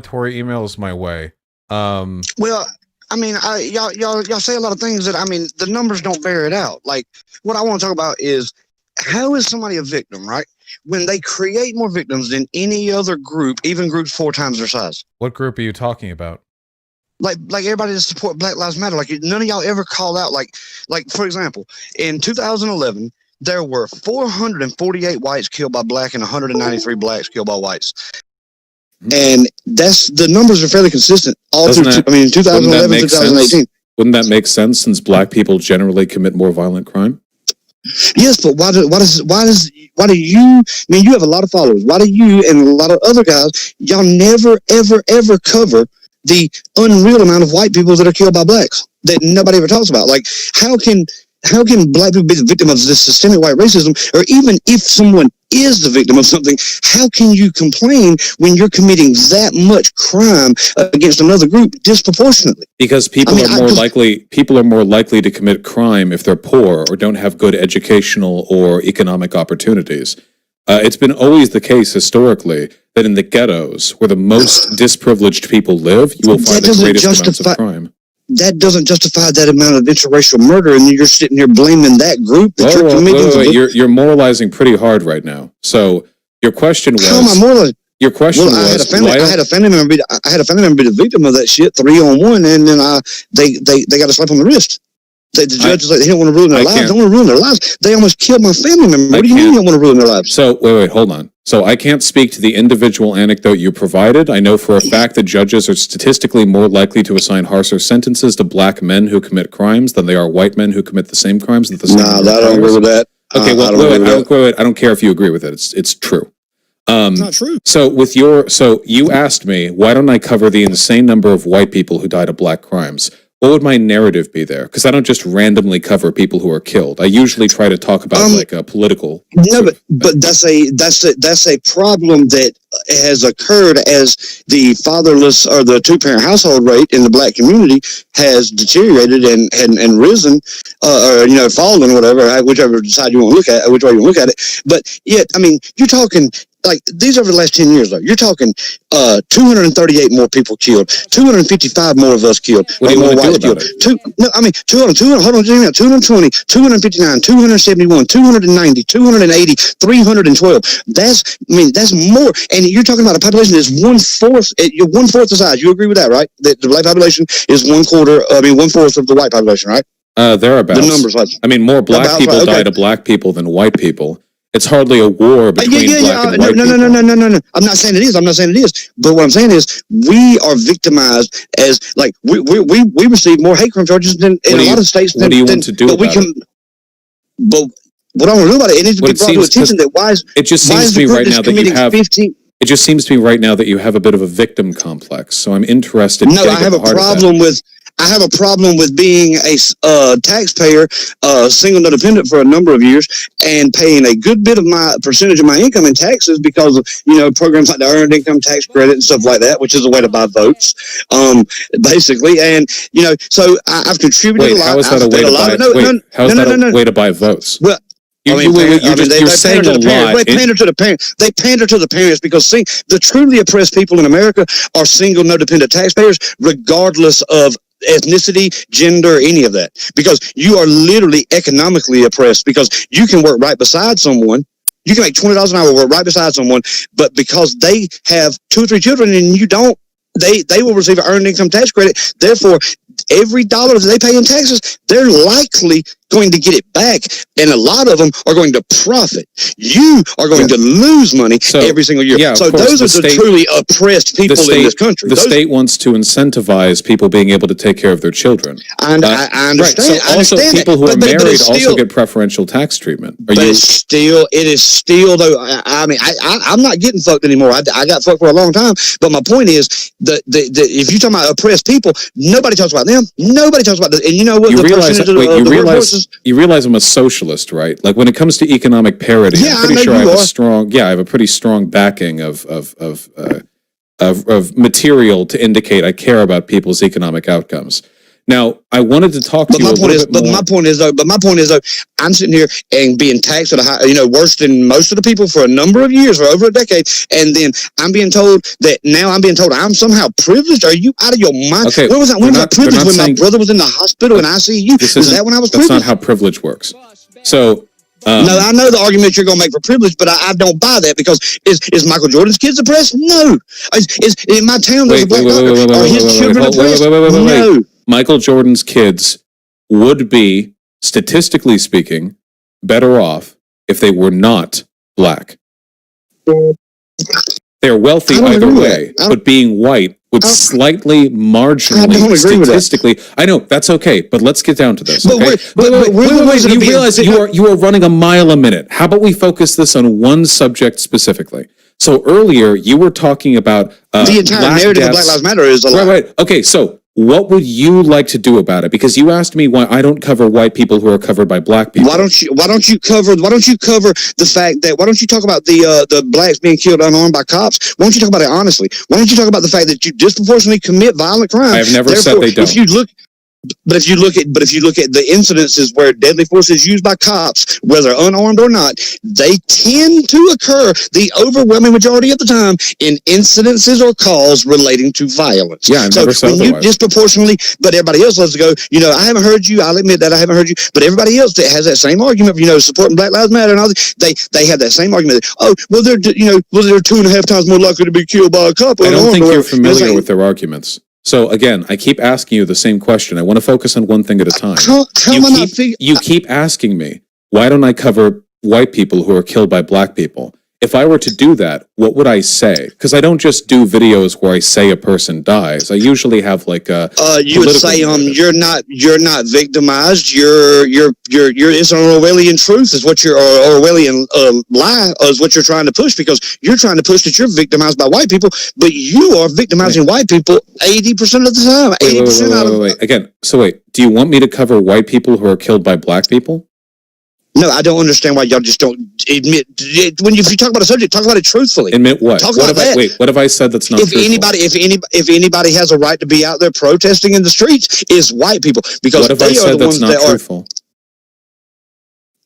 emails my way. Well, I mean, y'all say a lot of things that, I mean, the numbers don't bear it out. Like, what I want to talk about is, how is somebody a victim, right? When they create more victims than any other group, even groups 4 times their size. What group are you talking about? Like everybody that support Black Lives Matter. Like, none of y'all ever called out, like for example, in 2011, there were 448 whites killed by black and 193 blacks killed by whites. And the numbers are fairly consistent all through. In 2011, 2018. Wouldn't that make sense, since black people generally commit more violent crime? Yes, but why do you? I mean, you have a lot of followers. Why do you and a lot of other guys, y'all never, ever cover the unreal amount of white people that are killed by blacks that nobody ever talks about? Like, how can black people be the victim of this systemic white racism? Or even if someone is the victim of something, how can you complain when you're committing that much crime against another group disproportionately? Because people are more likely to commit crime if they're poor or don't have good educational or economic opportunities. It's been always the case historically that in the ghettos, where the most disprivileged people live, you will find the greatest amounts of crime. That doesn't justify that amount of interracial murder, and you're sitting here blaming that group that you're committing. You're moralizing pretty hard right now. So your question was, how am I moralizing? Your question was, I had a family member be the victim of that shit 3-on-1, and then they got a slap on the wrist. The judge is like, they don't want to ruin their lives. They don't want to ruin their lives. They almost killed my family member. What do you mean you don't want to ruin their lives? So wait, hold on. So I can't speak to the individual anecdote you provided. I know for a fact that judges are statistically more likely to assign harsher sentences to black men who commit crimes than they are white men who commit the same crimes. I don't agree with that. Okay, wait, I don't care if you agree with it. It's true. It's not true. So you asked me, why don't I cover the insane number of white people who died of black crimes? What would my narrative be there? Because I don't just randomly cover people who are killed. I usually try to talk about like a political. No, but that's a problem that has occurred as the fatherless or the 2-parent household rate in the black community has deteriorated and risen, or fallen, whatever, whichever side you want to look at, which way you want to look at it. But yet, I mean, you're talking. Like, these over the last 10 years, though, you're talking 238 more people killed, 255 more of us killed, what do you more whites killed. 220, 271, 259, 271, 290, 280, 312. That's more. And you're talking about a population that's one-fourth the size. You agree with that, right? That the black population is 1/4 of the white population, right? Thereabouts. The numbers, I mean, more black people die to black people than white people. It's hardly a war between black and white people. No. I'm not saying it is. But what I'm saying is, we are victimized as, like, we receive more hate crime charges than in a lot of states. What do you want to do about it? But what I want to do about it, it needs to be brought to attention that it just seems to me right now that you have. It just seems to me right now that you have a bit of a victim complex. So I'm interested. No, I have a problem with. I have a problem with being a taxpayer, single no dependent for a number of years, and paying a good bit of my percentage of my income in taxes because of programs like the earned income tax credit and stuff like that, which is a way to buy votes, basically. And so I've contributed a lot. How is that a way to buy? How is that a way to buy votes? Well. You're saying a lot. They pander to the parents. They pander to the parents because the truly oppressed people in America are single no dependent taxpayers, regardless of ethnicity, gender, any of that, because you are literally economically oppressed because you can work right beside someone. You can make $20 an hour, work right beside someone, but because they have 2 or 3 children and you don't, they will receive an earned income tax credit. Therefore, every dollar that they pay in taxes, they're likely going to get it back, and a lot of them are going to profit. You are going to lose money every single year. Yeah, so those are the truly oppressed people in this country. The state wants to incentivize people being able to take care of their children. I understand. Right. So I also understand people who are married still, also get preferential tax treatment. It is still though. I mean, I'm not getting fucked anymore. I got fucked for a long time. But my point is if you're talking about oppressed people, nobody talks about them. Nobody talks about that. And you know what? You realize I'm a socialist, right? Like when it comes to economic parity, I'm pretty sure I have a pretty strong backing of material to indicate I care about people's economic outcomes. Now, I wanted to talk to you a little bit more. My point is though, I'm sitting here and being taxed at a high, worse than most of the people for a number of years, for over a decade, and then I'm being told I'm somehow privileged. Are you out of your mind? Okay, when was I privileged? When my brother was in the hospital in ICU? Was that when I was privileged? That's not how privilege works. So. No, I know the argument you're going to make for privilege, but I don't buy that, because is Michael Jordan's kids oppressed? No. Is in my town there's a black doctor? Are his children oppressed? No. Michael Jordan's kids would be, statistically speaking, better off if they were not black. They're wealthy either way, but being white would slightly, marginally, statistically. I know, that's okay, but let's get down to this. Okay? Wait, you realize that you are running a mile a minute. How about we focus this on one subject specifically? So earlier, you were talking about the entire narrative of Black Lives Matter is a lie. Right. Okay, so what would you like to do about it? Because you asked me why I don't cover white people who are covered by black people. Why don't you cover the fact that, why don't you talk about the blacks being killed unarmed by cops? Why don't you talk about it honestly? Why don't you talk about the fact that you disproportionately commit violent crime? I've never said they don't. If you look at the incidences where deadly force is used by cops, whether unarmed or not, they tend to occur the overwhelming majority of the time in incidences or calls relating to violence. Yeah, I've never said when you disproportionately, but everybody else lets go. I haven't heard you. I'll admit that I haven't heard you. But everybody else that has that same argument, supporting Black Lives Matter and all that, they have that same argument. They're 2.5 times more likely to be killed by a cop. I don't think you're familiar with their arguments. So again, I keep asking you the same question. I want to focus on one thing at a time. You keep asking me, why don't I cover white people who are killed by black people? If I were to do that, what would I say? Because I don't just do videos where I say a person dies. I usually have like a. You would say you're not victimized. It's an Orwellian truth is what Orwellian lie is what you're trying to push, because you're trying to push that you're victimized by white people, but you are victimizing white people 80% of the time. 80% out of wait. Again, so wait. Do you want me to cover white people who are killed by black people? No, I don't understand why y'all just don't admit. When you talk about a subject, talk about it truthfully. Admit what? Talk about that. What have I said that's not truthful? If anybody has a right to be out there protesting in the streets, it's white people, because what have I said that's not truthful?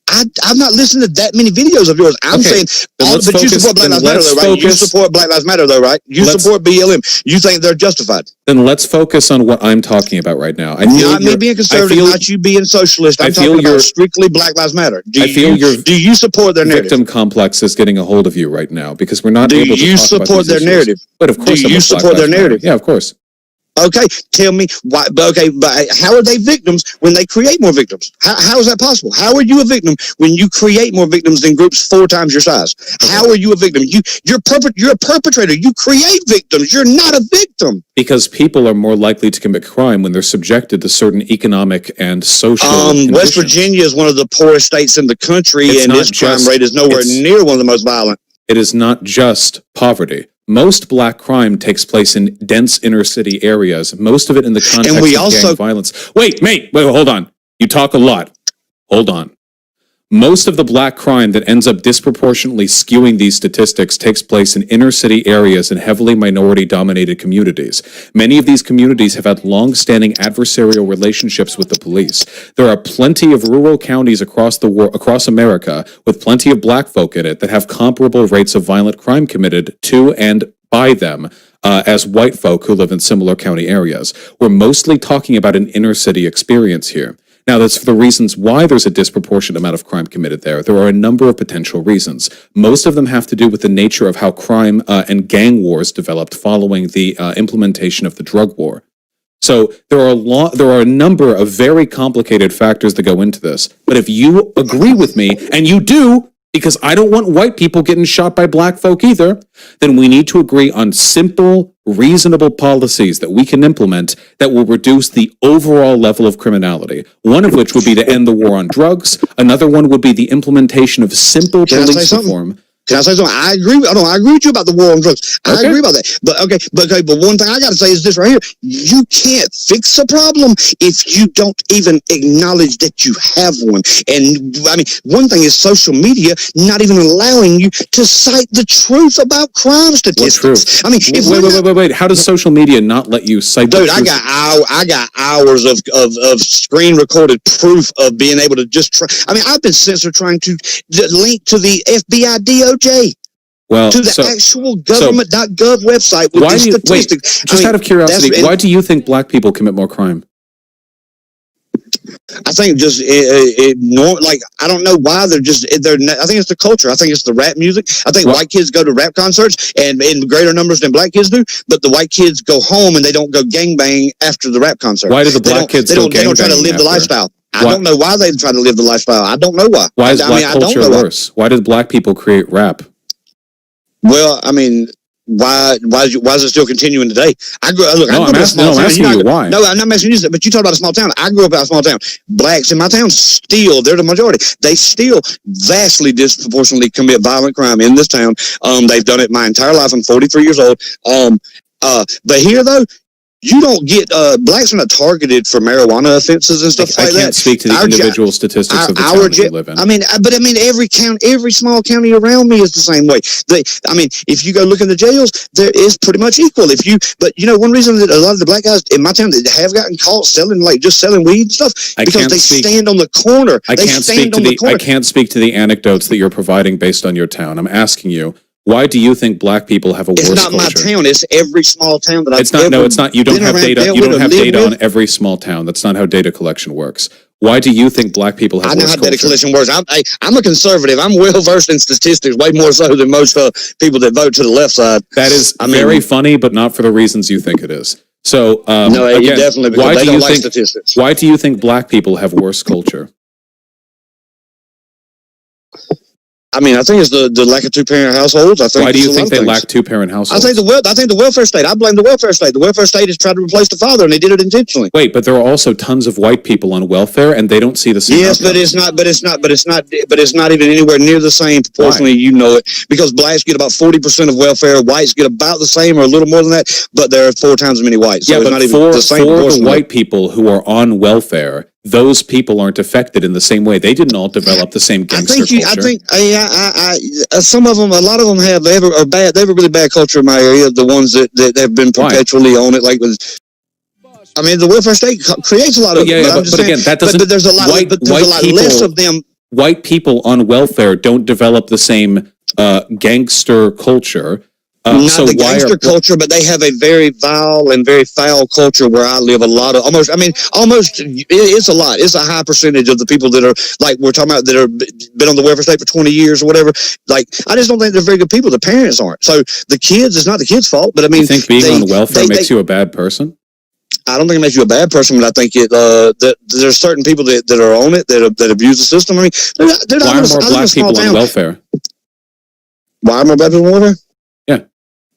I've not listened to that many videos of yours. I'm saying, but you support Black Lives Matter, though, right? You support Black Lives Matter, though, right? You support BLM. You think they're justified. Then let's focus on what I'm talking about right now. Not me being conservative, not you being socialist. I'm talking about strictly Black Lives Matter. Do you support their narrative? Victim complex is getting a hold of you right now, because we're not able to talk about Do you support their narrative? But of course, do you support their narrative? Yeah, of course. Okay, tell me why. Okay, but how are they victims when they create more victims? How is that possible? How are you a victim when you create more victims than groups 4 times your size? How are you a victim? You're a perpetrator. You create victims. You're not a victim. Because people are more likely to commit crime when they're subjected to certain economic and social conditions. West Virginia is one of the poorest states in the country, and its crime rate is nowhere near one of the most violent. It is not just poverty. Most black crime takes place in dense inner city areas, most of it in the context of gang violence. Wait, hold on. You talk a lot. Hold on. Most of the black crime that ends up disproportionately skewing these statistics takes place in inner city areas and heavily minority-dominated communities. Many of these communities have had long-standing adversarial relationships with the police. There are plenty of rural counties across America with plenty of black folk in it that have comparable rates of violent crime committed to and by them as white folk who live in similar county areas. We're mostly talking about an inner city experience here. Now, that's for the reasons why there's a disproportionate amount of crime committed there. There are a number of potential reasons. Most of them have to do with the nature of how crime and gang wars developed following the implementation of the drug war. So there are a number of very complicated factors that go into this. But if you agree with me, and you do, because I don't want white people getting shot by black folk either, then we need to agree on simple, reasonable policies that we can implement that will reduce the overall level of criminality. One of which would be to end the war on drugs. Another one would be the implementation of simple police reform. Can I say something? I agree. I agree with you about the war on drugs. I agree about that. But but one thing I got to say is this right here: you can't fix a problem if you don't even acknowledge that you have one. And I mean, one thing is social media not even allowing you to cite the truth about crime statistics. What truth? I mean, wait. How does social media not let you cite? Dude, the truth? I got hours of screen recorded proof of being able to just try. I mean, I've been censored trying to link to the FBI DOJ. Well, to the actual government.gov website with these statistics. Just out of curiosity, why do you think black people commit more crime? I think just like I don't know why they're I think it's the culture. I think it's the rap music. I think white kids go to rap concerts and in greater numbers than black kids do, but the white kids go home and they don't go gangbang after the rap concert. Why do the black kids go gangbang? They don't try to live the lifestyle. I don't know why they try to live the lifestyle. I don't know why. Why is black culture worse? Why did black people create rap? Well, I mean, why is it still continuing today? I'm asking you why. No, I'm not asking you, but you talk about a small town. I grew up in a small town. Blacks in my town steal. They're the majority. They still vastly disproportionately commit violent crime in this town. They've done it my entire life. I'm 43 years old. But here though, you don't get blacks are not targeted for marijuana offenses and stuff like that. I can't speak to the individual statistics of the town that you live in. I mean, every small county around me is the same way. If you go look in the jails, there is pretty much equal. But one reason that a lot of the black guys in my town that have gotten caught selling weed and stuff because they stand on the corner. I can't speak to the anecdotes that you're providing based on your town. I'm asking you. Why do you think black people have a worse culture? It's not my town. It's every small town that I've ever No, it's not. You don't have data. You don't have data on every small town. That's not how data collection works. Why do you think black people have worse culture? I know how data collection works. I'm a conservative. I'm well versed in statistics, way more so than most people that vote to the left side. That is very funny, but not for the reasons you think it is. So, no, again, definitely because they don't like statistics. Why do you think black people have worse culture? I mean, I think it's the lack of two-parent households. Why do you think they lack two-parent households? I think the welfare state. I blame the welfare state. The welfare state has tried to replace the father, and they did it intentionally. Wait, but there are also tons of white people on welfare, and they don't see the same. Yes, but it's not even anywhere near the same proportionally. Why? You know it, because blacks get about 40% of welfare, whites get about the same or a little more than that, but there are 4 times as many whites. So yeah, it's but not even the same for the white people who are on welfare, those people aren't affected in the same way. They didn't all develop the same gangster culture. I think some of them, a lot of them have. They have a really bad culture in my area. The ones that have been perpetually on it, like with. I mean, the welfare state creates a lot of. But again, that doesn't. But there's a lot. Less of them. White people on welfare don't develop the same gangster culture. Not the gangster culture, but they have a very vile and very foul culture where I live. It's a lot. It's a high percentage of the people that are like we're talking about that are been on the welfare state for 20 years or whatever. Like, I just don't think they're very good people. The parents aren't. So the kids, it's not the kids' fault. But I mean, you think being on welfare makes you a bad person? I don't think it makes you a bad person, but I think that there's certain people that are on it that abuse the system. I mean, why are more black people on welfare? Why are more black people on welfare? Yeah.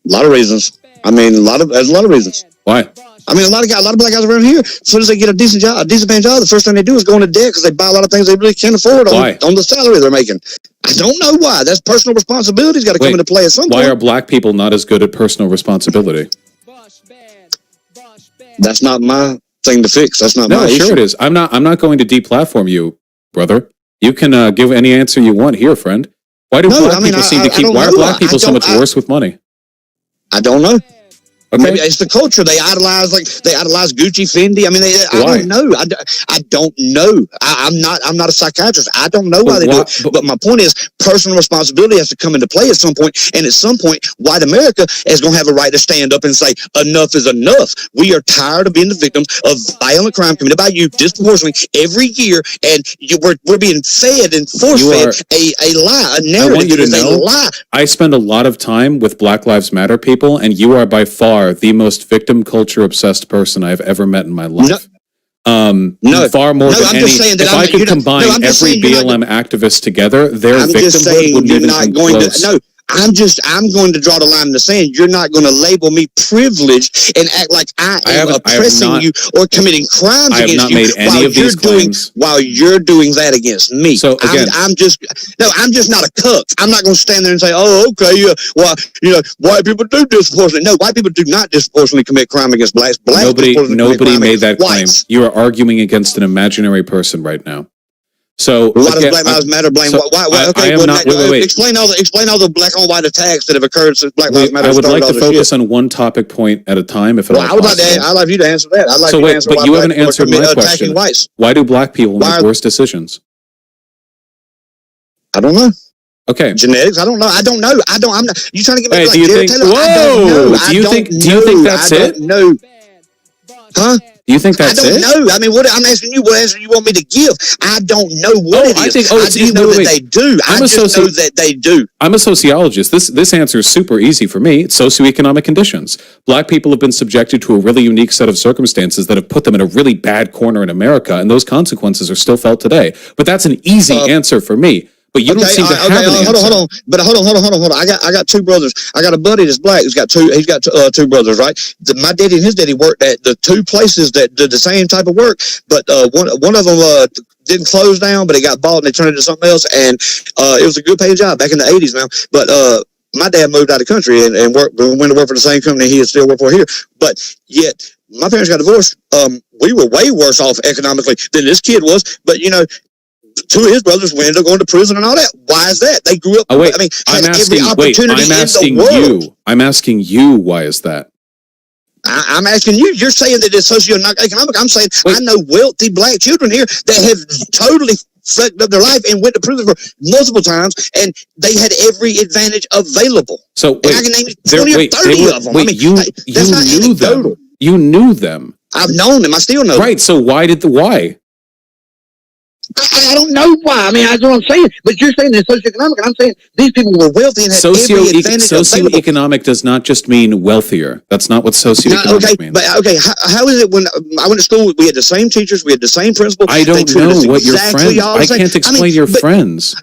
A lot of reasons. I mean, there's a lot of reasons. Why? I mean, a lot of black guys around here, as soon as they get a decent paying job, the first thing they do is go into debt because they buy a lot of things they really can't afford on the salary they're making. I don't know why. That's personal responsibility's got to come into play at some point. Why are black people not as good at personal responsibility? That's not my thing to fix. That's not my issue. No, sure it is. I'm not going to deplatform you, brother. You can give any answer you want here, friend. Why do black people seem to keep? Why are black people so much worse with money? I don't know. Okay. Maybe it's the culture. They idolize Gucci, Fendi. I mean, I don't know. I don't know. I'm not a psychiatrist. I don't know why they do it. But my point is, personal responsibility has to come into play at some point. And at some point, white America is going to have a right to stand up and say, enough is enough. We are tired of being the victims of violent crime committed by you disproportionately every year. And we're being fed and force-fed a lie, a narrative. I want you to know, I spend a lot of time with Black Lives Matter people, and you are by far the most victim culture obsessed person I've ever met in my life. Far more than any. If I could combine every BLM activist together, their victimhood wouldn't even come close. I'm going to draw the line in the sand. You're not going to label me privileged and act like I am oppressing you or committing crimes against you while you're doing that against me. So again, I'm just not a cuck. I'm not going to stand there and say, oh, okay, well, white people do disproportionately. No, white people do not disproportionately commit crime against blacks. Nobody made that claim. You are arguing against an imaginary person right now. So why does Black Lives Matter blame? So why? Okay, wait. Explain all the black on white attacks that have occurred since Black Lives Matter. I would like to focus on one topic point at a time, if at all possible. I'd like you to answer that. I'd like you to answer but you haven't answered my question. Why do black people make worse decisions? I don't know. Okay. Genetics. I don't know. I'm not. You trying to get me like Jared Taylor? Whoa. Do you think that's it? No. Huh? Do you think that's it? I don't know. I mean, I'm asking you what answer you want me to give. I don't know what it is. I just know that they do. I just know that they do. I'm a sociologist. This answer is super easy for me. It's socioeconomic conditions. Black people have been subjected to a really unique set of circumstances that have put them in a really bad corner in America, and those consequences are still felt today. But that's an easy answer for me. But you don't seem to have an answer. Hold on. But hold on. I got two brothers. I got a buddy that's black. He's got two brothers, right? My daddy and his daddy worked at the two places that did the same type of work, but one of them didn't close down, but it got bought and they turned it into something else, and it was a good paying job back in the 80s now. But my dad moved out of the country and went to work for the same company he had still worked for here. But yet my parents got divorced. We were way worse off economically than this kid was, but two of his brothers ended up going to prison and all that. Why is that? They grew up. Oh, wait, I'm asking you, why is that? I'm asking you. You're saying that it's socioeconomic. I'm saying I know wealthy black children here that have totally fucked up their life and went to prison for multiple times, and they had every advantage available. So wait, I can name 20 or 30 of them. Wait, you knew them. You knew them. I've known them. I still know them. Right. So why? I don't know why. I mean, that's what I'm saying. But you're saying it's socioeconomic, and I'm saying these people were wealthy and had every advantage available. Socioeconomic does not just mean wealthier. That's not what socioeconomic means. But how is it when I went to school? We had the same teachers, we had the same principal. I don't know what your friends. I can't explain your friends.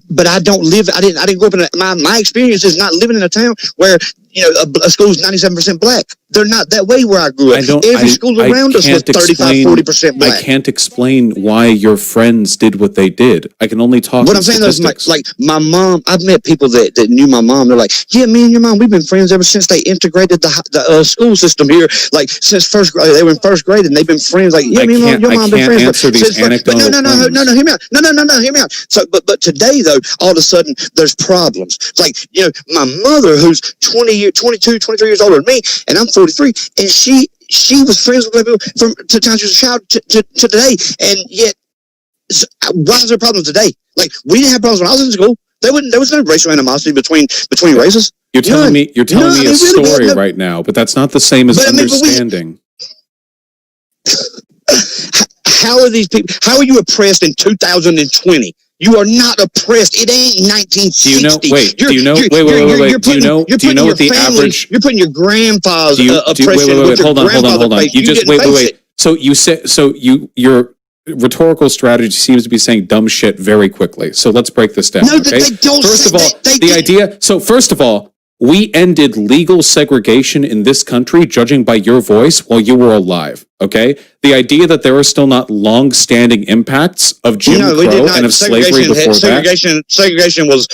But I don't live. I didn't grow up in my experience is not living in a town where a school's 97% black. They're not that way where I grew up. Every school around us was 35-40% black. I can't explain why your friends did what they did. I can only talk. What I'm saying is, like my mom. I've met people that knew my mom. They're like, yeah, me and your mom, we've been friends ever since they integrated the school system here. Like since first grade, they were in first grade and they've been friends. Like, yeah, me and your mom been friends. Answer these anecdotal but no, hear me out. No, hear me out. So, but today though, all of a sudden there's problems. It's like my mother, who's 22, 23 years older than me, and I'm 43, and she was friends with people from the time she was a child to today, and yet why is there problems today? Like we didn't have problems when I was in school. There was no racial animosity between races. You're telling me a story right now, but that's not the same as understanding. How are these people? How are you oppressed in 2020? You are not oppressed. It ain't 1960. Do you know? Wait. Do you know what the average? You're putting your grandpa's oppression. Wait. Hold on. You just wait. So you said your rhetorical strategy seems to be saying dumb shit very quickly. So let's break this down. No, okay? they don't. First of all, the idea. So first of all, we ended legal segregation in this country, judging by your voice, while you were alive. Okay, the idea that there are still not long-standing impacts of Jim Crow and of slavery before that. Segregation was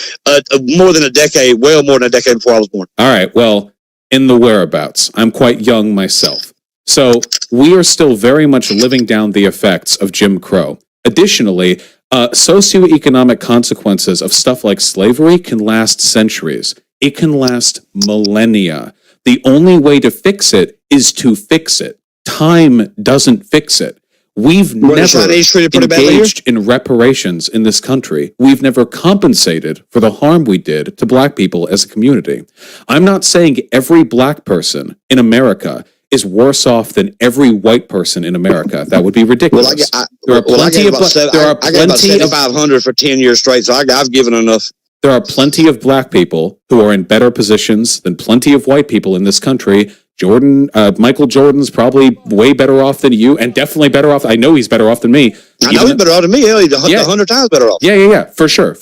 more than a decade, well more than a decade before I was born. All right, well, in the whereabouts, I'm quite young myself, so we are still very much living down the effects of Jim Crow. Additionally, socioeconomic consequences of stuff like slavery can last centuries. It can last millennia. The only way to fix it is to fix it. Time doesn't fix it. We've never engaged in reparations in this country. We've never compensated for the harm we did to black people as a community. I'm not saying every black person in America is worse off than every white person in America. That would be ridiculous. There are plenty of 7,500 for 10 years straight, so I've given enough. There are plenty of black people who are in better positions than plenty of white people in this country. Michael Jordan's probably way better off than you, and definitely better off. I know he's better off than me. I know he's better off than me. He's 100 times better off. Yeah, for sure.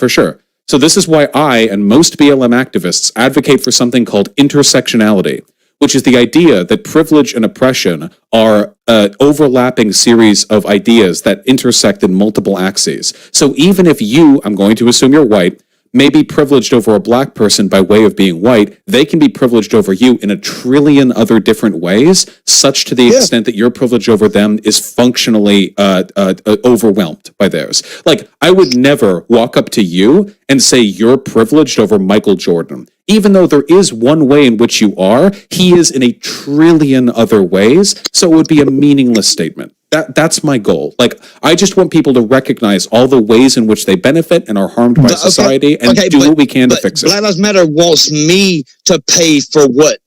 So this is why I and most BLM activists advocate for something called intersectionality, which is the idea that privilege and oppression are an overlapping series of ideas that intersect in multiple axes. So even if you, I'm going to assume you're white, may be privileged over a black person by way of being white, they can be privileged over you in a trillion other different ways, such to the extent that your privilege over them is functionally overwhelmed by theirs. Like, I would never walk up to you and say you're privileged over Michael Jordan. Even though there is one way in which you are, he is in a trillion other ways, so it would be a meaningless statement. That's my goal. Like, I just want people to recognize all the ways in which they benefit and are harmed by society and do what we can to fix it. Black Lives Matter wants me to pay for what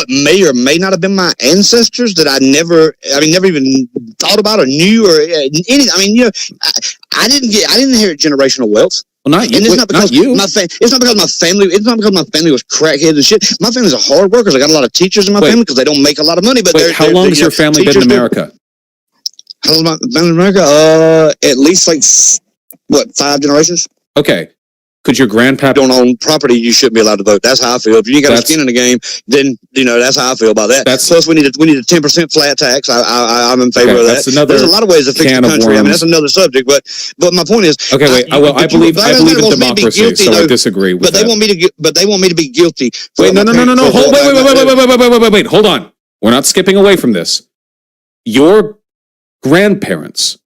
may or may not have been my ancestors that I never even thought about or knew or any. I mean, I didn't inherit generational wealth. Well, not you. And it's not because not you. It's not because my family. It's not because my family was crackheads and shit. My family's a hard workers. I got a lot of teachers in my family because they don't make a lot of money. But how long has your family been in America? How long has my family in America? At least 5 generations. Okay. Could your grandpap don't own property? You shouldn't be allowed to vote. That's how I feel. If you ain't got a skin in the game, then that's how I feel about that. Plus, we need a 10% flat tax. I'm in favor of that. There's a lot of ways to fix the country. I mean, that's another subject. But my point is, okay, wait. I believe in democracy, so I disagree with that. But they want me to be guilty. Wait, no. Wait. Hold on. We're not skipping away from this. Your grandparents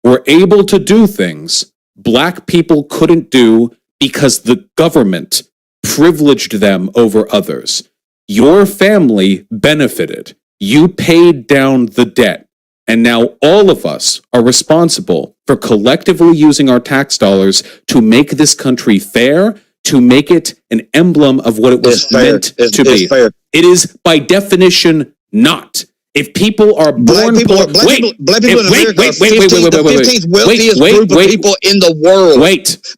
were able to do things black people couldn't do because the government privileged them over others. Your family benefited. You paid down the debt. And now all of us are responsible for collectively using our tax dollars to make this country fair, to make it an emblem of what it was meant to be. It is by definition not. If people are born poor, black people in America are the 15th wealthiest group of people in the world.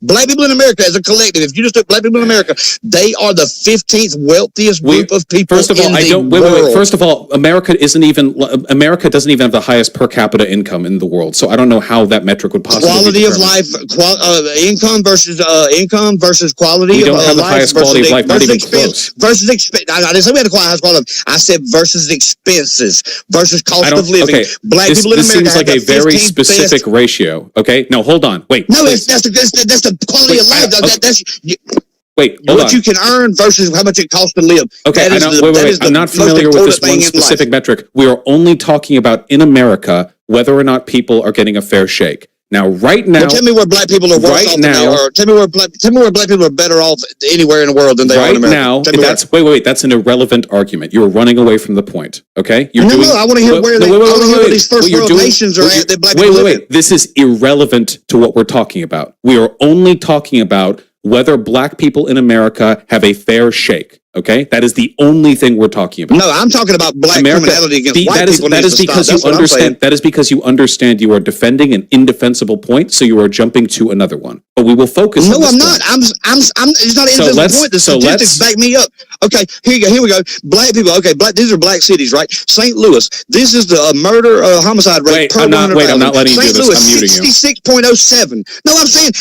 Black people in America as a collective, if you just took black people in America, they are the 15th wealthiest group of people in the world. First of all, America doesn't even have the highest per capita income in the world. So I don't know how that metric would possibly quality of life, income versus quality of life. We don't have the highest quality of life, not even close. Versus expense. I didn't say we had the highest quality of life. I said versus expenses. Versus cost of living. Okay. Black people in America seems like a very specific ratio. Okay, no, hold on, wait. No, that's the quality of life. Wait, hold what you can earn versus how much it costs to live. Okay, I'm not familiar with this one specific metric. We are only talking about in America whether or not people are getting a fair shake. Now, right now, tell me where black people are worse off than they are. Tell me where black people are better off anywhere in the world than they are in America. Right now, that's an irrelevant argument. You're running away from the point. Okay, I want to hear where these first world nations are at. That black people live in. This is irrelevant to what we're talking about. We are only talking about whether black people in America have a fair shake. Okay, that is the only thing we're talking about. No, I'm talking about black criminality against white people. That is because you understand. That is because you understand you are defending an indefensible point, so you are jumping to another one. But we will focus. No, I'm not. I'm. It's not an indefensible point. The statistics back me up. Okay, here we go. Black people. Okay, these are black cities, right? St. Louis. This is the homicide rate per 100,000. I'm not letting you do this. I'm muting you. 66.07. No, I'm saying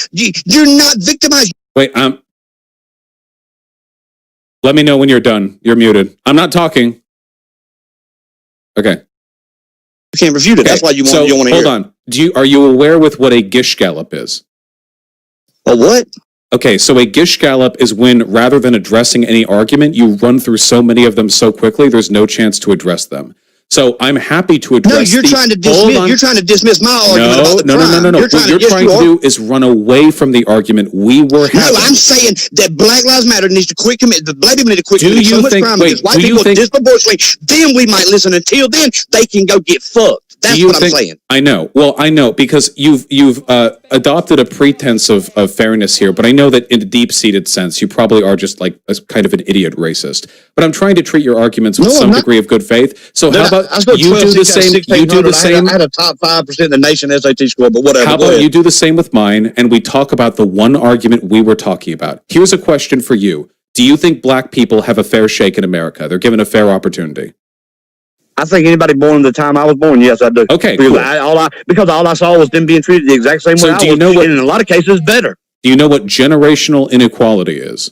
you're not victimized. Wait, let me know when you're done. You're muted. I'm not talking. Okay. You can't refute it. Okay. That's why you want to hear. Hold on. Are you aware with what a Gish Gallop is? A what? Okay, so a Gish Gallop is when, rather than addressing any argument, you run through so many of them so quickly, there's no chance to address them. So I'm happy to address. No, you're trying to dismiss my argument about the crime. No. What you're trying to do is run away from the argument we were having. No, I'm saying that Black Lives Matter needs to quit committing. The black people need to quit committing so much crime against white people disproportionately. Then we might listen. Until then, they can go get fucked. That's what I'm saying. I know. Well, I know because you've adopted a pretense of fairness here, but I know that in a deep-seated sense, you probably are just like a kind of an idiot racist. But I'm trying to treat your arguments with some degree of good faith. So how about you do the same? You do the same. I had a top 5% in the nation SAT score, but whatever. How about you do the same with mine, and we talk about the one argument we were talking about? Here's a question for you: do you think black people have a fair shake in America? They're given a fair opportunity? I think anybody born at the time I was born, yes, I do. Okay, because cool. all I saw was them being treated the exact same way I was, and in a lot of cases, better. Do you know what generational inequality is?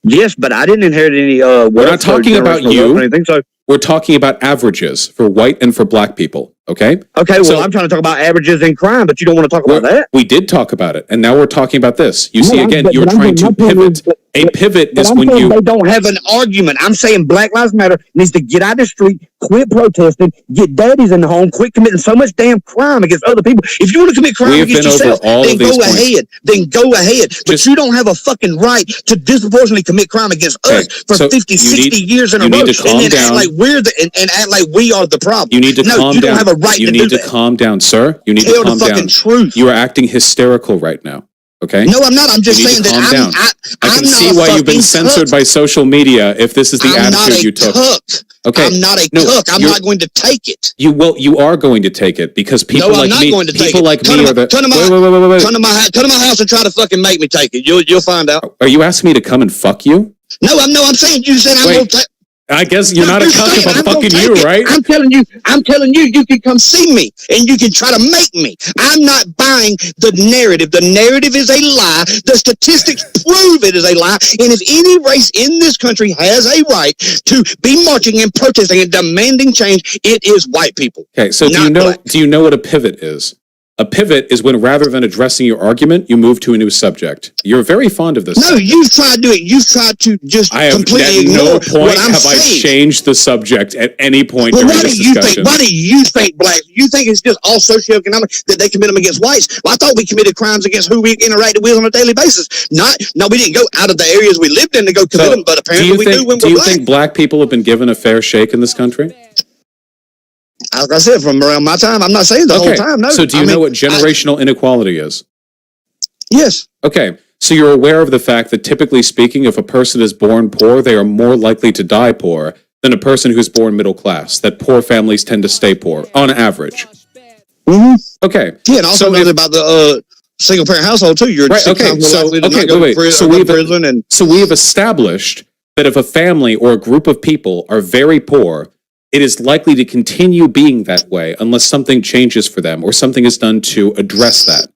Yes, but I didn't inherit any. We're not talking about you. Or anything, so. We're talking about averages for white and for black people, okay? Okay, well, I'm trying to talk about averages in crime, but you don't want to talk about that? We did talk about it, and now we're talking about this. You see, again, you're trying to pivot. A pivot is when you... They don't have an argument. I'm saying Black Lives Matter needs to get out of the street, quit protesting, get daddies in the home, quit committing so much damn crime against other people. If you want to commit crime against yourself, then go ahead. Then go ahead. But you don't have a fucking right to disproportionately commit crime against us for 50, 60 years in a row, and then act like we're the... And act like we are the problem. You need to calm down. You don't have a right to do that. You need to calm down, sir. You need to calm down. Tell the fucking truth. You are acting hysterical right now. Okay? No, I'm not. I'm just saying that I can see why you've been censored by social media if this is the attitude you took. Okay. I'm not a cook. I'm not going to take it. You are going to take it because people like me, people like me are the... Come to my house and try to fucking make me take it. You'll find out. Are you asking me to come and fuck you? No, I'm saying you said I'm going to take... I guess you're not a cuck if I'm fucking you, right? I'm telling you, you can come see me and you can try to make me. I'm not buying the narrative. The narrative is a lie. The statistics prove it is a lie. And if any race in this country has a right to be marching and protesting and demanding change, it is white people. Okay, so do you know what a pivot is? A pivot is when rather than addressing your argument, you move to a new subject. You're very fond of this. No, you've tried to do it. You've tried to just completely ignore what I'm saying. I changed the subject at any point during this discussion. Why do you think blacks? You think it's just all socioeconomic that they commit them against whites? Well, I thought we committed crimes against who we interacted with on a daily basis. No, we didn't go out of the areas we lived in to go commit them, but apparently we do when we're black. Do you think black people have been given a fair shake in this country? Like I said, from around my time, I'm not saying the whole time. No. So do you know what generational inequality is? Yes. Okay. So you're aware of the fact that typically speaking, if a person is born poor, they are more likely to die poor than a person who's born middle class, that poor families tend to stay poor on average. Mm-hmm. Okay. Yeah, and also about the single parent household too. You're right. Okay. So we have established that if a family or a group of people are very poor, it is likely to continue being that way unless something changes for them or something is done to address that.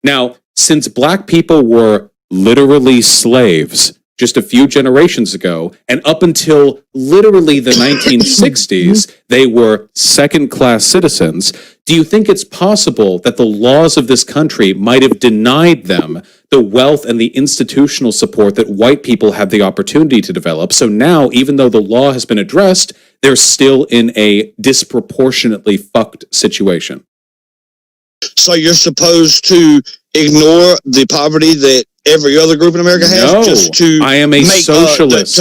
Now, since black people were literally slaves just a few generations ago, and up until literally the 1960s, they were second-class citizens, do you think it's possible that the laws of this country might have denied them the wealth and the institutional support that white people had the opportunity to develop? So now, even though the law has been addressed, they're still in a disproportionately fucked situation. So you're supposed to ignore the poverty that every other group in America has? No, I am a socialist.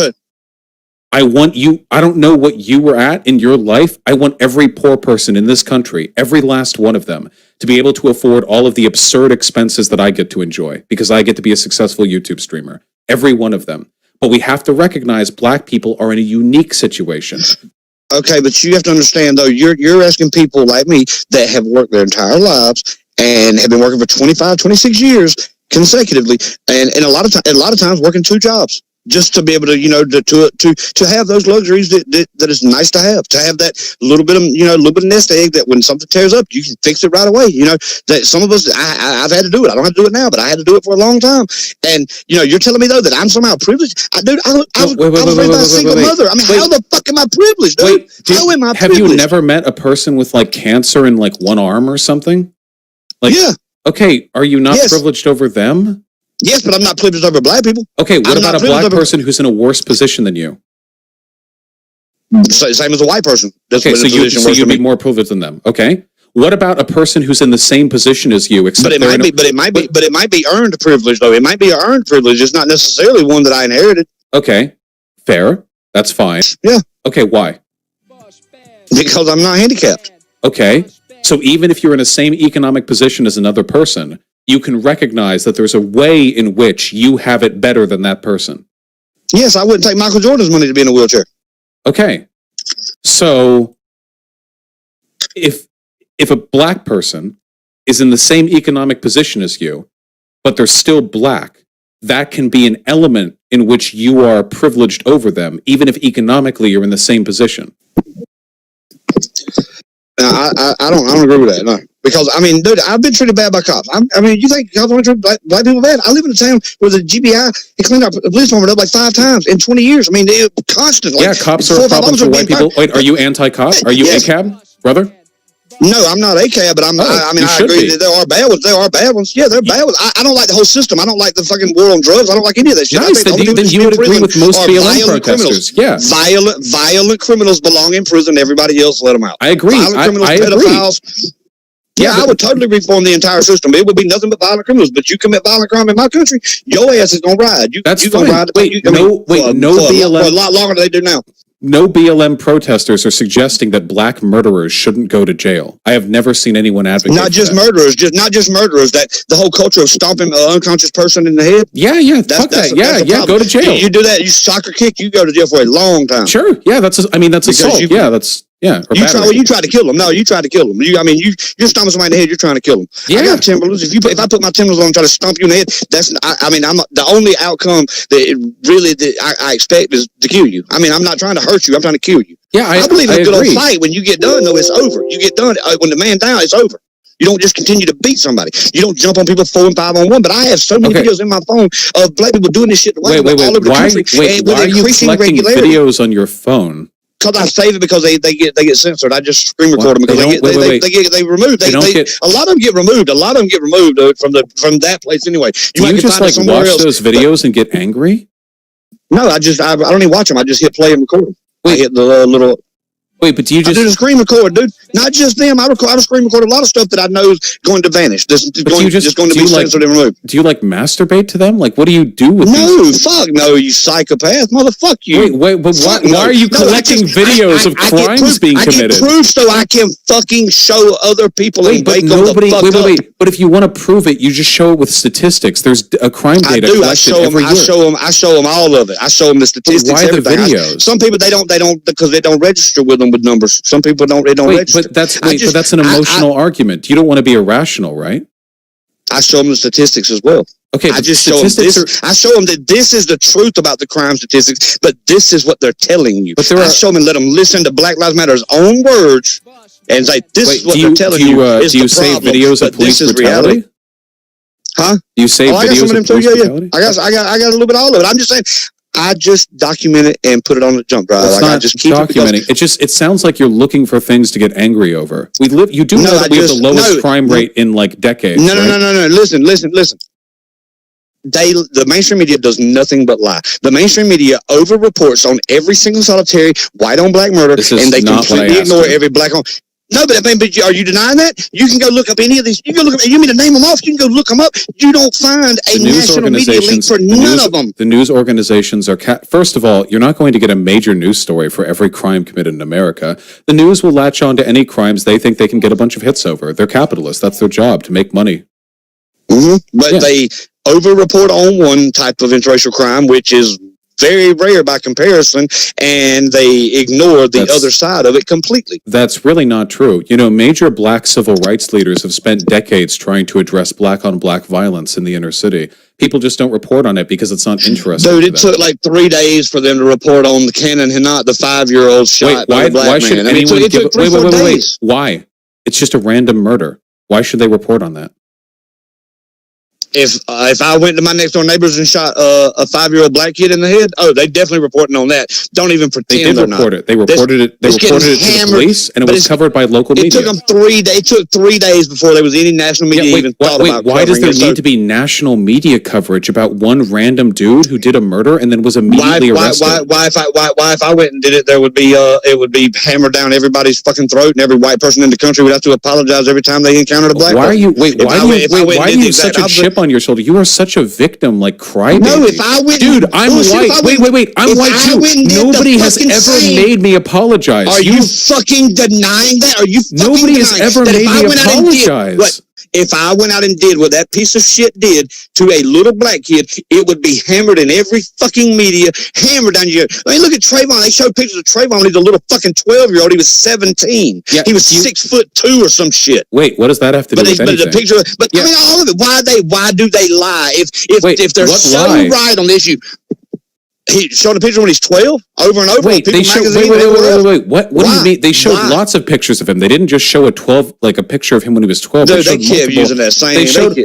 I want you, I don't know what you were at in your life. I want every poor person in this country, every last one of them, to be able to afford all of the absurd expenses that I get to enjoy because I get to be a successful YouTube streamer. Every one of them. But we have to recognize black people are in a unique situation. Okay, but you have to understand, though, you're asking people like me that have worked their entire lives and have been working for 25, 26 years consecutively, and a lot of times working two jobs just to be able to, to have those luxuries that is nice to have that little bit of nest egg that when something tears up, you can fix it right away. That some of us, I've had to do it. I don't have to do it now, but I had to do it for a long time. And, you're telling me though that I'm somehow privileged. I was raised by a single mother. I mean, how the fuck am I privileged, dude? How am I privileged? Have you never met a person with like cancer in like one arm or something? Yeah. Okay. Are you not privileged over them? Yes, but I'm not privileged over black people. Okay, what about a black person who's in a worse position than you? Same as a white person. Okay, so you'd be more privileged than them. Okay. What about a person who's in the same position as you? Except but it might be earned privilege though. It might be an earned privilege. It's not necessarily one that I inherited. Okay, fair. That's fine. Yeah. Okay, why? Because I'm not handicapped. Okay, so even if you're in the same economic position as another person, you can recognize that there's a way in which you have it better than that person. Yes, I wouldn't take Michael Jordan's money to be in a wheelchair. Okay. So if a black person is in the same economic position as you, but they're still black, that can be an element in which you are privileged over them, even if economically you're in the same position. I don't agree with that. No, because I mean, dude, I've been treated bad by cops. I mean, you think cops only treat black people bad? I live in a town where the GBI cleaned our police department up like 5 times in 20 years. I mean, they constantly. Yeah, cops are a problem for white people. Wait, are you anti-cop? Are you ACAB, brother? No, I'm not ACAB, but I agree that there are bad ones. There are bad ones. Yeah, they're bad ones. I don't like the whole system. I don't like the fucking war on drugs. I don't like any of that shit. Nice. Then you would agree with most BLM protesters. Yeah. Violent criminals belong in prison. Everybody else, let them out. I agree. Violent criminals, I pedophiles. agree. Yeah, I would totally reform the entire system. It would be nothing but violent criminals. But you commit violent crime in my country, your ass is gonna ride. That's you fine. Gonna ride. No BLM. For a lot longer than they do now. No BLM protesters are suggesting that black murderers shouldn't go to jail. I have never seen anyone advocate not just murderers, not just murderers. That the whole culture of stomping an unconscious person in the head. Yeah, fuck that. Yeah, go to jail. You do that, you soccer kick, you go to jail for a long time. Sure. Yeah, that's assault. You tried to kill them. No, you tried to kill them. You're stomping somebody in the head. You're trying to kill them. Yeah. I got Timberlands. If I put my Timberlands on and try to stomp you in the head, I'm the only outcome that I expect is to kill you. I mean, I'm not trying to hurt you. I'm trying to kill you. Yeah, I believe in a good old fight. When you get done, though, it's over. You get done when the man down, it's over. You don't just continue to beat somebody. You don't jump on people 4 and 5 on 1. But I have so many videos in my phone of black people doing this shit. Wait. Why are you collecting videos on your phone? Because I save it because they get censored. I just screen record them because they removed. A lot of them get removed. From that place anyway. Do you just like watch those videos and get angry? No, I don't even watch them. I just hit play and record them. I hit the little. Wait, but do you just... I do the screen record, dude. Not just them. I screen record a lot of stuff that I know is going to vanish. Just going to be censored and removed. Do you like masturbate to them? Like, what do you do with fuck no, you psychopath. Motherfuck you. Wait, but why are you collecting videos of crimes being committed? I get proof so I can fucking show other people and wake them the fuck up. Wait. But if you want to prove it, you just show it with statistics. There's a crime data collected every year. I show them all of it. I show them the statistics. Why the videos? Some people they don't because they don't register with them with numbers. Some people don't register. But that's an emotional argument. You don't want to be irrational, right? I show them the statistics as well. Okay, I just show them this. I show them that this is the truth about the crime statistics, but this is what they're telling you. I show them and let them listen to Black Lives Matter's own words and say, this is what they're telling you. Do you save videos of police brutality? Huh? You save videos of police brutality? I got a little bit of all of it. I'm just saying, I just document it and put it on the jump drive. It's not just keep documenting. It sounds like you're looking for things to get angry over. You do know that we have the lowest crime rate in like decades. No. Listen. The mainstream media does nothing but lie. The mainstream media over-reports on every single solitary white on black murder, and they completely ignore every black on. No, but are you denying that? You can go look up any of these. You can go look up. You mean to name them off? You can go look them up. You don't find a national media link for none of them. The news organizations are. First of all, you're not going to get a major news story for every crime committed in America. The news will latch on to any crimes they think they can get a bunch of hits over. They're capitalists. That's their job, to make money. But they over-report on one type of interracial crime, which is very rare by comparison, and they ignore the other side of it completely. That's really not true. Major black civil rights leaders have spent decades trying to address black-on-black violence in the inner city. People just don't report on it because it's not interesting. Dude, it took like 3 days for them to report on the Cannon Hinot, the 5-year-old shot by the black man. It took 3-4 days. Why? It's just a random murder. Why should they report on that? If I went to my next door neighbors and shot a 5-year-old black kid in the head, they definitely reporting on that. Don't even pretend they did report it. They reported it. They reported it to the police, and it was covered by local media. It took them 3 days. It took 3 days before there was any national media even thought about. Why does there need to be national media coverage about one random dude who did a murder and then was immediately arrested? Why if I went and did it, there would be it would be hammered down everybody's fucking throat, and every white person in the country would have to apologize every time they encountered a black person. Why are you such a chip on your shoulder? You are such a victim, like crybaby. No, if I went, dude, I'm white. Wait, I'm white too. Nobody has ever made me apologize. Are you fucking denying that? Are you? Nobody has ever made me apologize. If I went out and did what that piece of shit did to a little black kid, it would be hammered in every fucking media, hammered down your. I mean, look at Trayvon. They showed pictures of Trayvon when he was a little fucking 12-year-old. He was 17. Yeah, he was 6'2" or some shit. What does that have to do with anything? The picture, I mean, all of it. Why do they lie? If they're so right on the issue. He showed a picture when he's 12 over and over. Wait, they showed. Wait. What do you mean? They showed lots of pictures of him. They didn't just show a picture of him when he was 12. Dude, they kept using that same. They showed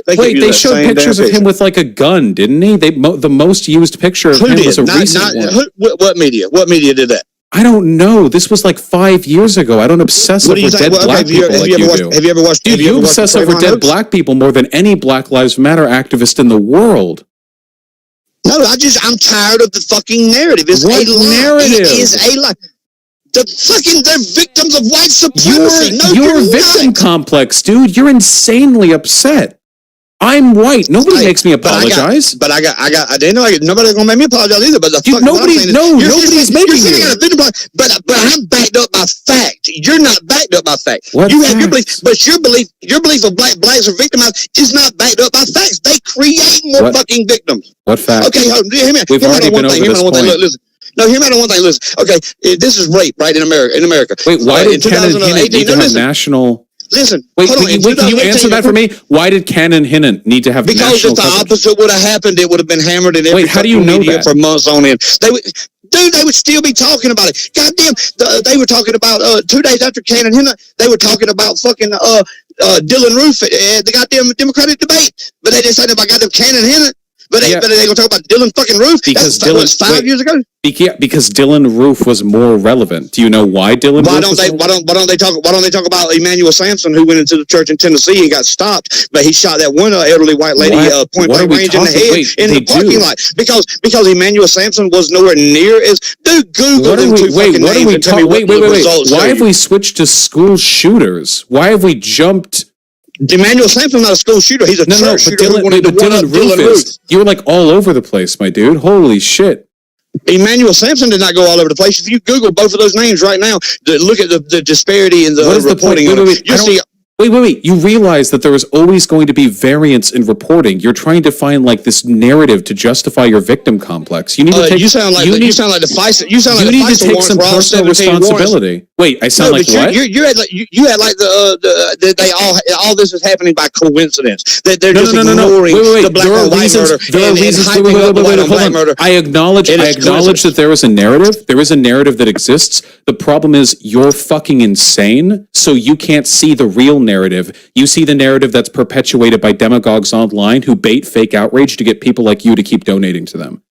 pictures of him with like a gun, didn't he? The most used picture of him was a recent one. What media? What media did that? I don't know. This was like 5 years ago. I don't obsess over dead black people like you do. Have you ever watched? Dude, you obsess over dead black people more than any Black Lives Matter activist in the world. No, I'm tired of the fucking narrative. It's what a lie. Narrative? It is a lie. They're victims of white supremacy. You're victim complex, dude. You're insanely upset. I'm white. Nobody makes me apologize. But I didn't know nobody's gonna make me apologize either. But nobody's making you. But I'm backed up by fact. You're not backed up by fact. What you facts? have your belief, but your belief of blacks are victimized is not backed up by facts. They create more fucking victims. What facts? Okay, hear me. We've already been over this point. Listen. No, hear me out on one thing. Listen. Okay, this is rape, right? In America. Wait, why did Ken and Hinnant need to have national? Listen. Wait, can you answer that for me? Why did Ken and Hinnant need to have national coverage? Because if the opposite would have happened, it would have been hammered in every media for months on end. They would still be talking about it. Goddamn, they were talking about 2 days after Ken and Hinnant, they were talking about fucking Dylan Roof at the goddamn Democratic debate. But they didn't say about goddamn Ken and Hinnant. But they gonna talk about Dylan fucking Roof because Dylan 5 years ago. Because Dylan Roof was more relevant. Do you know why Dylan? Why don't they talk about Emmanuel Sampson, who went into the church in Tennessee and got stopped, but he shot that one elderly white lady point blank range in the head in the parking lot because Emmanuel Sampson was nowhere near as Google them two fucking names and tell me what the results. Why have we switched to school shooters? Why have we jumped? Emmanuel Sampson's not a school shooter. He's a church shooter. Dylan Roof is. You were like all over the place, my dude. Holy shit. Emmanuel Sampson did not go all over the place. If you Google both of those names right now, look at the disparity in the reporting. Wait. You realize that there is always going to be variance in reporting. You're trying to find like this narrative to justify your victim complex. You need to take. You sound like the FISA. You sound like you need to take some personal responsibility. Wait, I sound like what? You had like they all this is happening by coincidence. That they're just ignoring the black and white murder. There are reasons. Hold on. I acknowledge that there is a narrative. There is a narrative that exists. The problem is you're fucking insane, so you can't see the real narrative. You see the narrative that's perpetuated by demagogues online who bait fake outrage to get people like you to keep donating to them.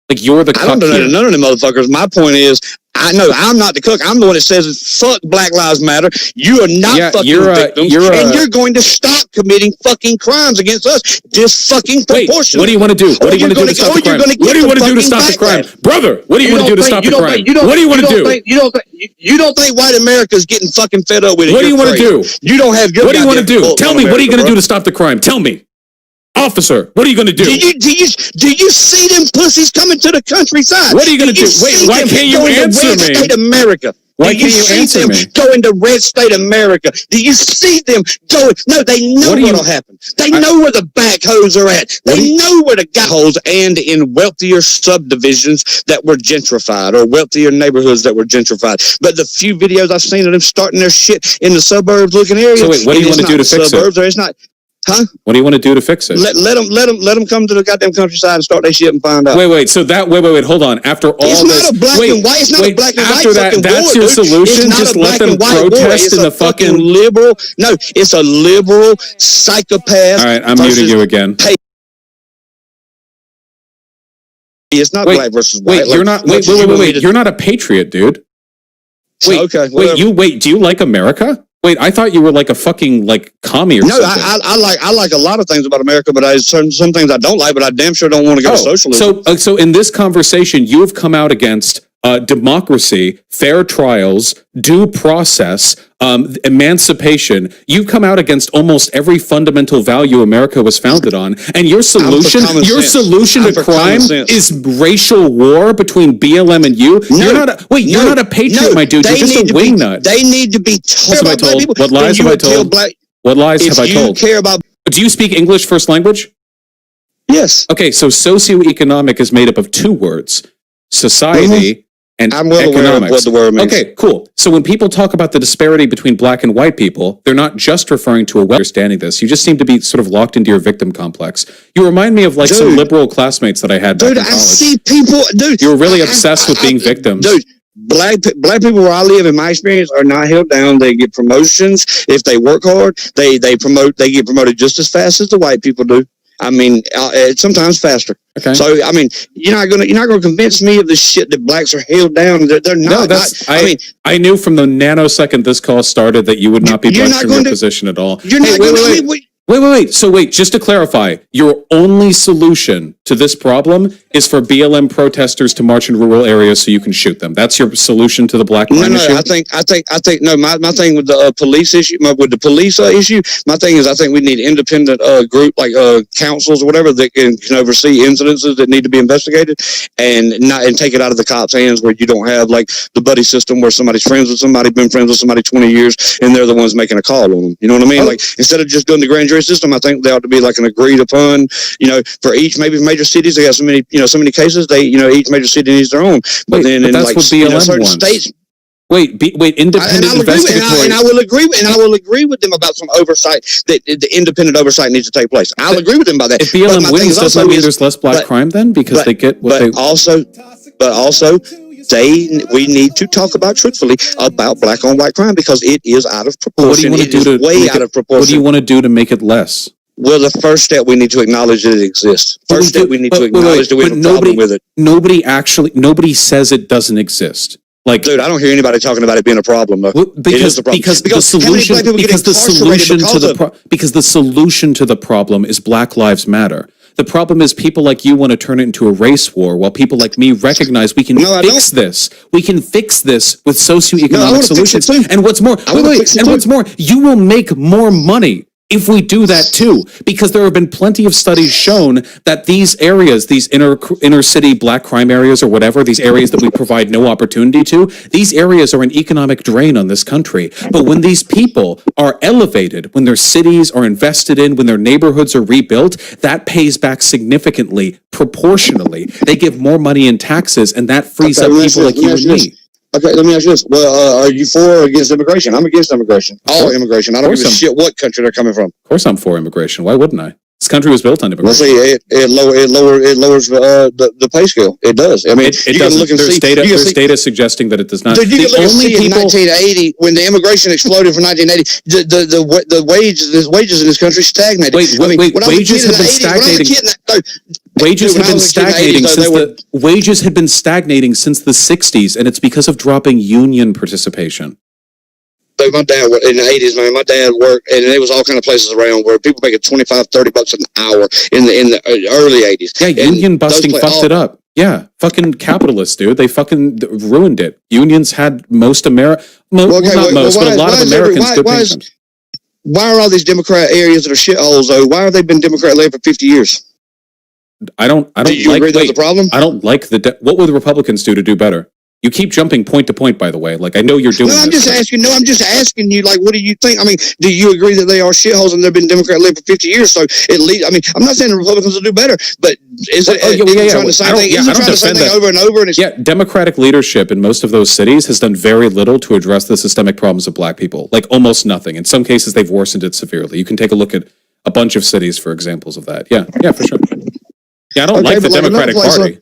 Like you're the cuck. I don't donate to none of them motherfuckers. My point is, I know I'm not the cook. I'm the one that says fuck Black Lives Matter. You are not fucking victims, and you're going to stop committing fucking crimes against us just fucking proportionally. What do you want to do? What do you want to do to stop the crime? What do you want to do to stop the crime, brother? What do you want to do to stop the crime? What do you want to do? You don't think white America's getting fucking fed up with it? What do you want to do? You don't have good. What do you want to do? Tell me. What are you going to do to stop the crime? Tell me. Officer, what are you going to do? Do you see them pussies coming to the countryside? What are you going to do? Wait, why can't you answer me? State America. Why can't you answer me? Go into red state America. Do you see them going? No, they know what'll happen. They know where the backhoes are at. They know where the holes and in wealthier subdivisions that were gentrified or wealthier neighborhoods that were gentrified. But the few videos I've seen of them starting their shit in the suburbs looking areas. So wait, what do you want to do to fix it? Or it's not. Huh? What do you want to do to fix it? Let them come to the goddamn countryside and start their shit and find out. Wait. So wait. Hold on. After all it's this, not a black and white. It's not a black and white. After that, that's your solution. Just let them protest in the fucking liberal. No, it's a liberal psychopath. All right, I'm muting you again. It's not black versus white. Wait, you're not. Wait. You're not a patriot, dude. Wait. Okay. Wait. Do you like America? Wait, I thought you were like a fucking like commie or something. No, I like a lot of things about America, but some things I don't like. But I damn sure don't want to go to socialism. So in this conversation, you have come out against democracy, fair trials, due process, emancipation. You've come out against almost every fundamental value America was founded on, and your solution to crime is racial war between BLM and you. You're not a patriot, my dude. You're just a wingnut. They need to be told. What lies have I told? What lies have I told? If you care about, do you speak English first language? Yes. Okay, so socioeconomic is made up of two words: society and I'm well aware of what the word means. Okay, cool. So when people talk about the disparity between black and white people, they're not just referring to a well understanding this. You just seem to be sort of locked into your victim complex. You remind me of like some liberal classmates that I had back in college. I see people, You were really obsessed with being victims. Dude, black people where I live, in my experience, are not held down. They get promotions if they work hard. They get promoted just as fast as the white people do. I mean, sometimes faster. Okay. So I mean, you're not gonna convince me of the shit that blacks are held down. They're not. No, I knew from the nanosecond this call started that you would not be budging your position at all. You're not going to. Wait. So wait, just to clarify, your only solution to this problem is for BLM protesters to march in rural areas so you can shoot them. That's your solution to the black crime issue? I think no, my thing with the police issue, with the police issue, my thing is I think we need independent group like councils or whatever that can oversee incidences that need to be investigated and take it out of the cops' hands, where you don't have like the buddy system where somebody's friends with somebody, been friends with somebody 20 years, and they're the ones making a call on them. You know what I mean? Like, instead of just doing the grand jury system, I think there ought to be like an agreed upon, for each, maybe major cities, they have so many cases, they, each major city needs their own. But then in that's like what BLM certain wants. states. Wait, independent investigatory. And I will agree with them about some oversight, that the independent oversight needs to take place. I'll agree with them about that. If BLM wins, does that mean there's less black crime then? Because they get what they... we need to talk about truthfully about black on white crime, because it is out of proportion. It is way out of proportion. What do you want to do to make it less? Well, the first step, we need to acknowledge that it exists. First step, we need to acknowledge that we have a problem with it. Nobody says it doesn't exist. Like, dude, I don't hear anybody talking about it being a problem. Though. Because the solution to the problem is Black Lives Matter. The problem is people like you want to turn it into a race war, while people like me recognize we can fix this. We can fix this with socioeconomic solutions. And what's more, you will make more money if we do that too, because there have been plenty of studies shown that these areas, these inner city black crime areas or whatever, these areas that we provide no opportunity to, these areas are an economic drain on this country. But when these people are elevated, when their cities are invested in, when their neighborhoods are rebuilt, that pays back significantly, proportionally. They give more money in taxes, and that frees up people like you and me. Okay, let me ask you this. Well, are you for or against immigration? I'm against immigration. All immigration. I don't give a shit what country they're coming from. Of course I'm for immigration. Why wouldn't I? This country was built on immigration. Well, see, it lowers the pay scale. It does. I mean, it doesn't. There's data suggesting that it does not. Dude, you can look and see in 1980, when the immigration exploded from 1980, the wages in this country stagnated. Wages have been stagnating. Wages had been stagnating since the 60s, and it's because of dropping union participation. My dad, in the 80s, man, my dad worked, and there was all kind of places around where people making $25-$30 an hour in the early 80s. Yeah, union busting fucked it up. Yeah, fucking capitalists, dude. They fucking ruined it. Unions had most but a lot of Americans good pensions. Why are all these Democrat areas that are shitholes, though? Why have they been Democrat-led for 50 years? I don't do you agree that's a problem? I don't like what would the Republicans do to do better? You keep jumping point to point, by the way. Like, I know you're doing I'm just asking you, like, what do you think? I mean, do you agree that they are shitholes and they've been Democrat-led for 50 years? So, at least, I mean, I'm not saying the Republicans will do better, but is it trying the same thing? Isn't trying the same thing over and over? Democratic leadership in most of those cities has done very little to address the systemic problems of black people. Like, almost nothing. In some cases, they've worsened it severely. You can take a look at a bunch of cities for examples of that. Yeah, for sure. Yeah, I don't like the Democratic Party.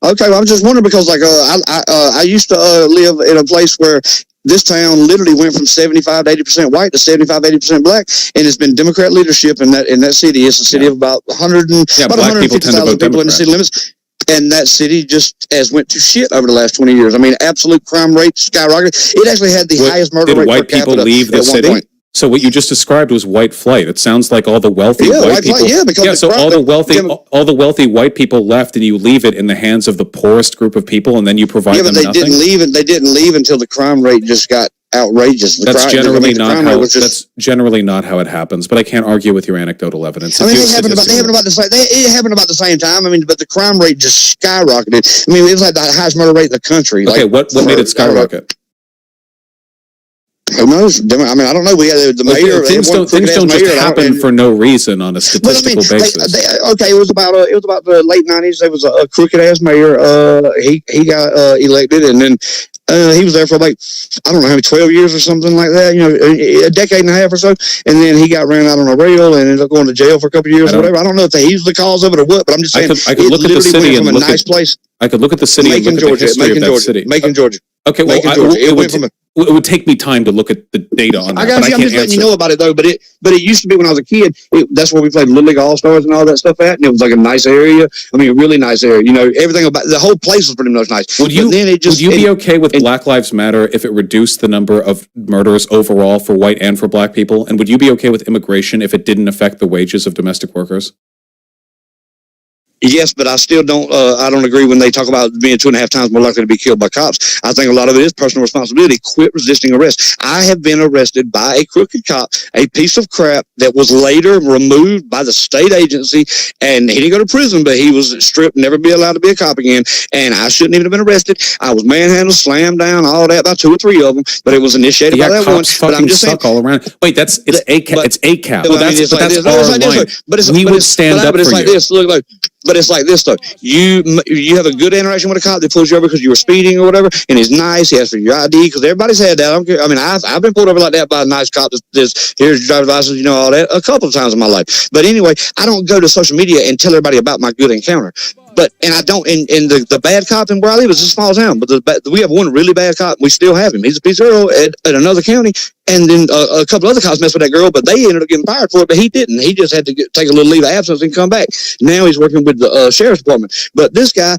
Okay, well, I'm just wondering because, like, I used to live in a place where this town literally went from 75 to 80% white to 75, 80% black, and it's been Democrat leadership in that city. It's a city of about 150,000 people in the city limits. And that city just went to shit over the last 20 years. I mean, absolute crime rate skyrocketed. It actually had the highest murder rate per capita. Did white people leave the city? So what you just described was white flight. It sounds like all the wealthy white people. All the wealthy white people left, and you leave it in the hands of the poorest group of people, and then you provide them nothing. They didn't leave until the crime rate just got outrageous. That's generally not how it happens. But I can't argue with your anecdotal evidence. I mean, it happened about the same time. I mean, but the crime rate just skyrocketed. I mean, it was like the highest murder rate in the country. Okay, what made it skyrocket? Who knows? I mean, I don't know. We had the mayor. Things don't just happen for no reason on a statistical basis. Okay, it was about the late '90s. There was a crooked ass mayor. He got elected, and then he was there for like, I don't know how many, 12 years or something like that. You know, a decade and a half or so, and then he got ran out on a rail and ended up going to jail for a couple of years or whatever. I don't know if he's the cause of it or what, but I'm just saying I could look at the city and look nice place. I could look at the city and look at the history of that city. Macon, Georgia. Okay, well, it would take me time to look at the data on that. I'm just letting you know about it though. But it used to be when I was a kid. That's where we played Little League All Stars and all that stuff at, and it was like a nice area. I mean, a really nice area. You know, everything about the whole place was pretty much nice. Would you be okay with Black Lives Matter if it reduced the number of murders overall for white and for black people? And would you be okay with immigration if it didn't affect the wages of domestic workers? Yes, but I still don't. I don't agree when they talk about being 2.5 times more likely to be killed by cops. I think a lot of it is personal responsibility. Quit resisting arrest. I have been arrested by a crooked cop, a piece of crap that was later removed by the state agency, and he didn't go to prison, but he was stripped, never be allowed to be a cop again. And I shouldn't even have been arrested. I was manhandled, slammed down, all that by 2 or 3 of them, but it was initiated by that one. But I'm just saying, all around. Wait, it's ACAP. Well, that's our line. We would stand up for you. But it's like this though. You have a good interaction with a cop that pulls you over because you were speeding or whatever, and he's nice. He asks for your ID because everybody's had that. I don't care. I mean, I've been pulled over like that by a nice cop. Here's your driver's license, you know, all that a couple of times in my life. But anyway, I don't go to social media and tell everybody about my good encounter. And I don't. And the bad cop in where I live is a small town. But we have one really bad cop. We still have him. He's a piece of girl at another county. And then a couple other cops messed with that girl, but they ended up getting fired for it. But he didn't. He just had to take a little leave of absence and come back. Now he's working with the sheriff's department. But this guy,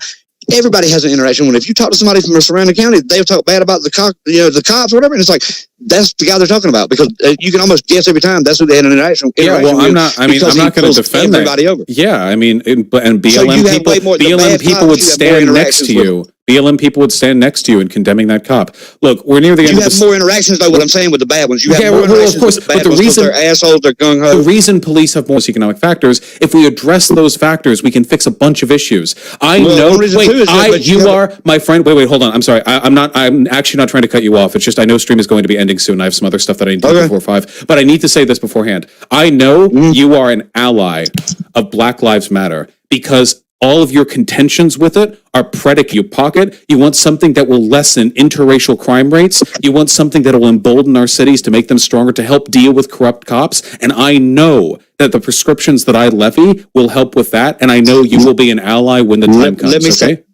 everybody has an interaction with. If you talk to somebody from a surrounding county, they'll talk bad about the cops or whatever. And it's like, that's the guy they're talking about, because you can almost guess every time that's who they had an interaction with. Yeah, well, I'm not going to defend everybody over. Yeah, I mean, and BLM people would stand next to you. BLM people would stand next to you and condemning that cop. Look, we're near the end of this. You have more interactions, though, what I'm saying, with the bad ones. You have more interactions with the bad ones because they're assholes, they're gung-ho. The reason police have more economic factors, if we address those factors, we can fix a bunch of issues. You are my friend. Wait, hold on. I'm sorry. I'm actually not trying to cut you off. It's just I know stream is going to be ending soon. I have some other stuff that I need to do before 5. But I need to say this beforehand. I know you are an ally of Black Lives Matter because all of your contentions with it are predicate. You pocket. You want something that will lessen interracial crime rates. You want something that will embolden our cities to make them stronger, to help deal with corrupt cops. And I know that the prescriptions that I levy will help with that. And I know you will be an ally when the time comes.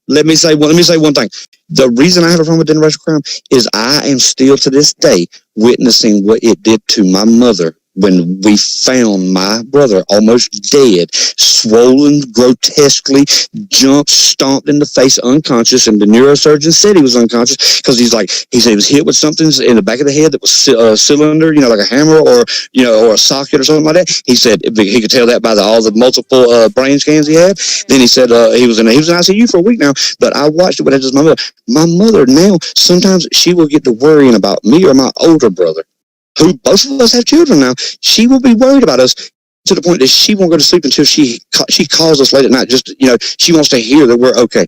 Let me say one thing. The reason I have a problem with interracial crime is I am still to this day witnessing what it did to my mother when we found my brother almost dead, swollen, grotesquely, jumped, stomped in the face, unconscious, and the neurosurgeon said he was unconscious because he said he was hit with something in the back of the head that was a cylinder, like a hammer or a socket or something like that. He said he could tell that by all the multiple brain scans he had. Then he said he was in ICU for a week now. But I watched it when I just my mother. My mother now sometimes she will get to worrying about me or my older brother, who both of us have children now. She will be worried about us to the point that she won't go to sleep until she calls us late at night. Just, she wants to hear that we're okay,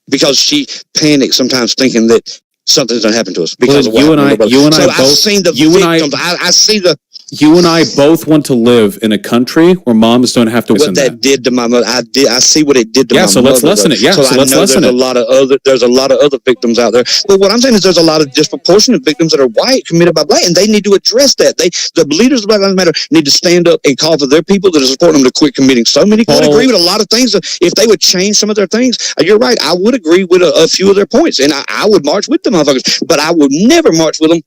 because she panics sometimes thinking that something's going to happen to us because of what you and I both. I've seen the victims. I see the. You and I both want to live in a country where moms don't have to listen. What that did to my mother, I see what it did to my mother. Yeah, so let's lessen it. Yeah, so let's lessen it. There's a lot of other victims out there. But what I'm saying is there's a lot of disproportionate victims that are white committed by black, and they need to address that. The leaders of Black Lives Matter need to stand up and call for their people that are supporting them to quit committing so many. I would agree with a lot of things. If they would change some of their things, you're right. I would agree with a few of their points, and I would march with them motherfuckers. But I would never march with them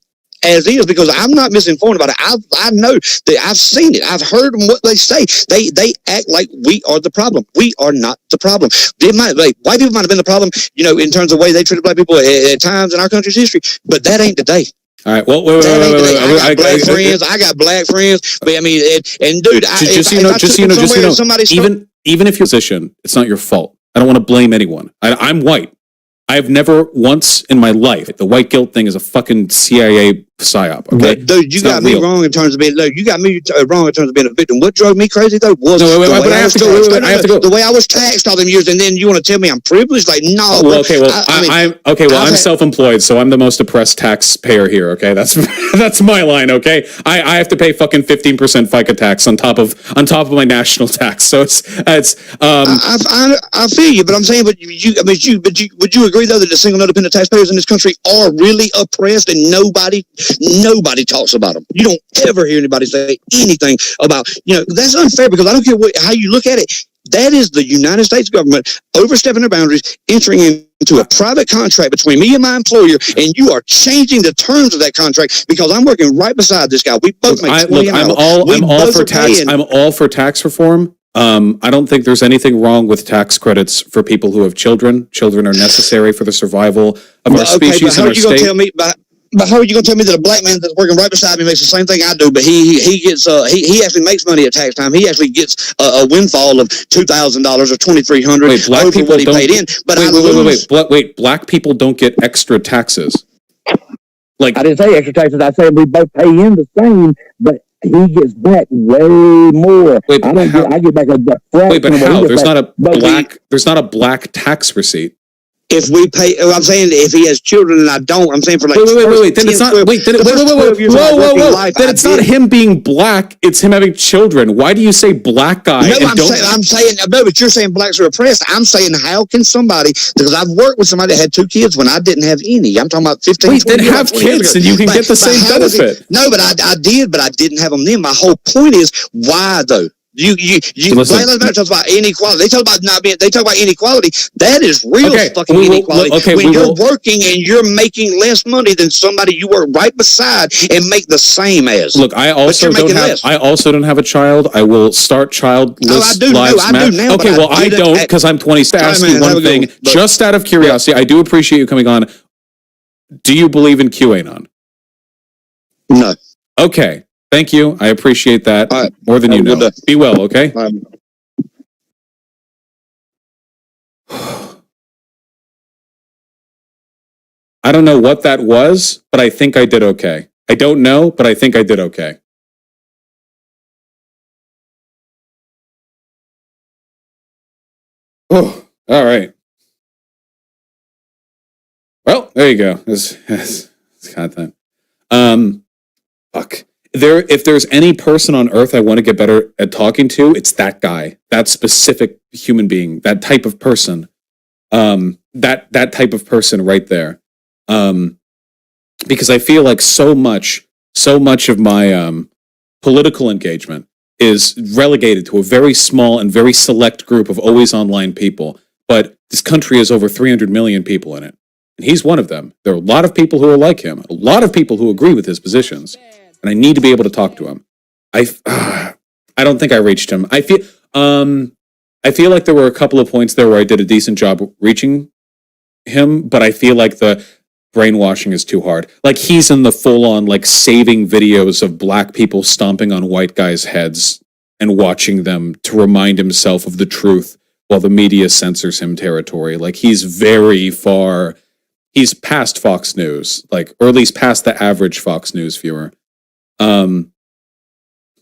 as is, because I'm not misinformed about it. I know that I've seen it. I've heard them, what they say. They act like we are the problem. We are not the problem. White people might have been the problem, in terms of the way they treated black people at times in our country's history, but that ain't today. All right. Well, wait. I got black friends. But I mean, and dude, even if you're a physician, it's not your fault. I don't want to blame anyone. I'm white. I've never once in my life, the white guilt thing is a fucking CIA psyop. Okay, but dude, you it's got not me real. wrong in terms of being. Look, you got me wrong in terms of being a victim. What drove me crazy though was No, wait, the but way I I have was to go. taxed. Wait, I have to go. The way I was taxed all them years, and then you want to tell me I'm privileged? Like, no. Well, bro. okay, well, I mean, I'm self-employed, so I'm the most oppressed taxpayer here. Okay, that's that's my line. Okay, I have to pay fucking 15% FICA tax on top of my national tax. So it's I feel you, but I'm saying, but would you agree though that the single and independent taxpayers in this country are really oppressed, and nobody talks about them? You don't ever hear anybody say anything about, that's unfair, because I don't care how you look at it. That is the United States government overstepping their boundaries, entering into a private contract between me and my employer, and you are changing the terms of that contract because I'm working right beside this guy. We both make 20 an hour. I'm all for tax. I'm all for tax reform. I don't think there's anything wrong with tax credits for people who have children. Children are necessary for the survival of our species and our state. But how are you going to tell me that a black man that's working right beside me makes the same thing I do, but he gets he actually makes money at tax time? He actually gets a windfall of $2,000 or $2,300 over what he paid in. But wait, black people don't get extra taxes. Like, I didn't say extra taxes. I said we both pay in the same, but he gets back way more. Wait, I get back a fraction. Wait, but how? There's not a black tax receipt. If we pay, I'm saying if he has children and I don't, I'm saying for like wait. Then it's not. Whoa. Then it's not him being black. It's him having children. Why do you say black guy? No, I'm saying no, but you're saying blacks are oppressed. I'm saying how can somebody? Because I've worked with somebody that had 2 kids when I didn't have any. I'm talking about 15. Wait, then have kids and you can get the same benefit. No, but I did, but I didn't have them then. My whole point is why though. Black Lives Matter talks about inequality. They talk about inequality. That is real fucking inequality. When you're working and you're making less money than somebody you work right beside and make the same as. Look, I also don't have a child. I will start childless lives matter. Okay, well, I don't because I'm 20. To ask you one thing, just out of curiosity, I do appreciate you coming on. Do you believe in QAnon? No. Okay. Thank you. I appreciate that more than you know. Be well, okay? I don't know what that was, but I think I did okay. I don't know, but I think I did okay. Oh, all right. Well, there you go. It's content. Fuck. If there's any person on earth I want to get better at talking to, it's that guy, that specific human being, that type of person, that type of person right there. Because I feel like so much of my political engagement is relegated to a very small and very select group of always online people. But this country has over 300 million people in it, and he's one of them. There are a lot of people who are like him, a lot of people who agree with his positions. And I need to be able to talk to him. I don't think I reached him. I feel like there were a couple of points there where I did a decent job reaching him, but I feel like the brainwashing is too hard. Like he's in the full-on like saving videos of black people stomping on white guys' heads and watching them to remind himself of the truth while the media censors him territory. Like he's very far. He's past Fox News, like, or at least past the average Fox News viewer.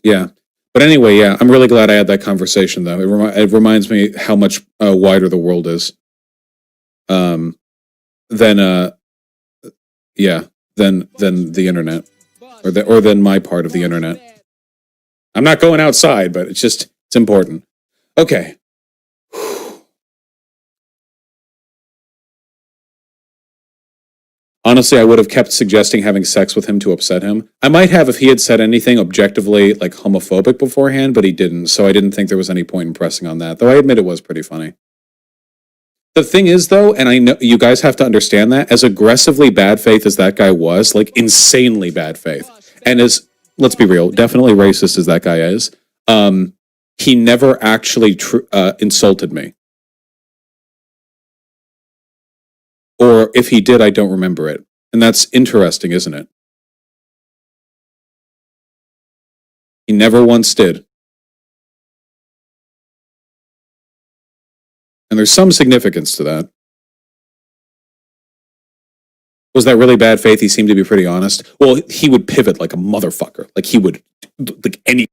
Yeah. But anyway, yeah, I'm really glad I had that conversation, though. It reminds me how much wider the world is. Than the internet, or than my part of the internet. I'm not going outside, but it's important. Okay. Honestly, I would have kept suggesting having sex with him to upset him. I might have if he had said anything objectively like homophobic beforehand, but he didn't, so I didn't think there was any point in pressing on that, though I admit it was pretty funny. The thing is, though, and I know you guys have to understand that, as aggressively bad faith as that guy was, like insanely bad faith, and as, let's be real, definitely racist as that guy is, he never actually insulted me. Or if he did, I don't remember it. And that's interesting, isn't it? He never once did. And there's some significance to that. Was that really bad faith? He seemed to be pretty honest. Well, he would pivot like a motherfucker. Like he would, like any